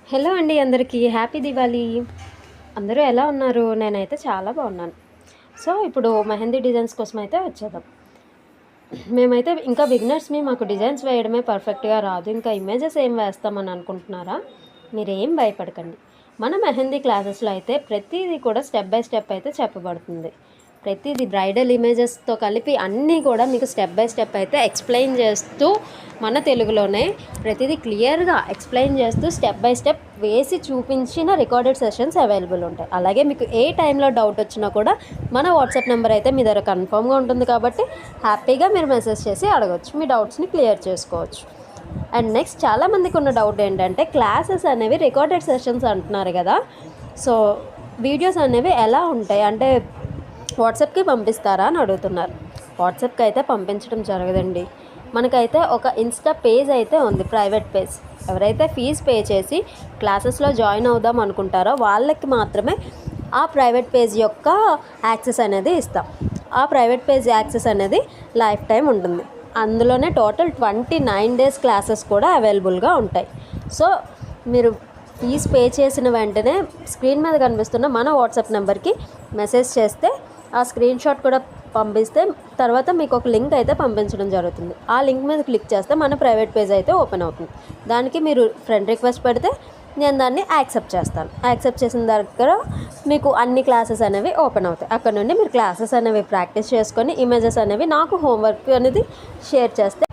Hello అండి, అందరికీ happy Diwali. అందరూ ఎలా ఉన్నారు? నేనైతే చాలా బాగున్నాను. సో ఇప్పుడు మెహందీ డిజైన్స్ కోసం అయితే వచ్చేద్దాం. మేమైతే ఇంకా బిగినర్స్‌మి, మాకు డిజైన్స్ వేయడమే పర్ఫెక్ట్‌గా రాదు. ఇంకా ఇమేజెస్ ఏం వేస్తామని అనుకుంటున్నారా? మీరేం భయపడకండి. మన మెహందీ క్లాసెస్‌లో అయితే ప్రతీది కూడా స్టెప్ బై స్టెప్ అయితే చెప్పబడుతుంది. ప్రతిదీ బ్రైడల్ ఇమేజెస్తో కలిపి అన్నీ కూడా మీకు స్టెప్ బై స్టెప్ అయితే ఎక్స్ప్లెయిన్ చేస్తూ మన తెలుగులోనే ప్రతిదీ క్లియర్గా ఎక్స్ప్లెయిన్ చేస్తూ స్టెప్ బై స్టెప్ వేసి చూపించిన రికార్డెడ్ సెషన్స్ అవైలబుల్ ఉంటాయి. అలాగే మీకు ఏ టైంలో డౌట్ వచ్చినా కూడా మన వాట్సాప్ నెంబర్ అయితే మీ దగ్గర కన్ఫర్మ్గా ఉంటుంది కాబట్టి హ్యాపీగా మీరు మెసేజ్ చేసి అడగవచ్చు, మీ డౌట్స్ని క్లియర్ చేసుకోవచ్చు. అండ్ నెక్స్ట్ చాలామందికి ఉన్న డౌట్ ఏంటంటే క్లాసెస్ అనేవి రికార్డెడ్ సెషన్స్ అంటున్నారు కదా, సో వీడియోస్ అనేవి ఎలా ఉంటాయి అంటే వాట్సాప్కి పంపిస్తారా అని అడుగుతున్నారు. వాట్సాప్కి అయితే పంపించడం జరగదండి. మనకైతే ఒక ఇన్స్టా పేజ్ అయితే ఉంది, ప్రైవేట్ పేజ్. ఎవరైతే ఫీజు పే చేసి క్లాసెస్లో జాయిన్ అవుదాం అనుకుంటారో వాళ్ళకి మాత్రమే ఆ ప్రైవేట్ పేజ్ యొక్క యాక్సెస్ అనేది ఇస్తాం. ఆ ప్రైవేట్ పేజ్ యాక్సెస్ అనేది లైఫ్ టైం ఉంటుంది. అందులోనే టోటల్ 29 డేస్ క్లాసెస్ కూడా అవైలబుల్గా ఉంటాయి. సో మీరు ఫీజు పే చేసిన వెంటనే స్క్రీన్ మీద కనిపిస్తున్న మన వాట్సాప్ నెంబర్కి మెసేజ్ చేస్తే ఆ స్క్రీన్ షాట్ కూడా పంపిస్తే తర్వాత మీకు ఒక లింక్ అయితే పంపించడం జరుగుతుంది. ఆ లింక్ మీద క్లిక్ చేస్తే మన ప్రైవేట్ పేజ్ అయితే ఓపెన్ అవుతుంది. దానికి మీరు ఫ్రెండ్ రిక్వెస్ట్ పెడితే నేను దాన్ని యాక్సెప్ట్ చేస్తాను. యాక్సెప్ట్ చేసిన దగ్గర మీకు అన్ని క్లాసెస్ అనేవి ఓపెన్ అవుతాయి. అక్కడ నుండి మీరు క్లాసెస్ అనేవి ప్రాక్టీస్ చేసుకొని ఇమేజెస్ అనేవి నాకు హోంవర్క్ అనేది షేర్ చేస్తే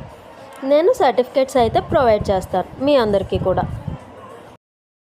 నేను సర్టిఫికేట్స్ అయితే ప్రొవైడ్ చేస్తాను మీ అందరికీ కూడా.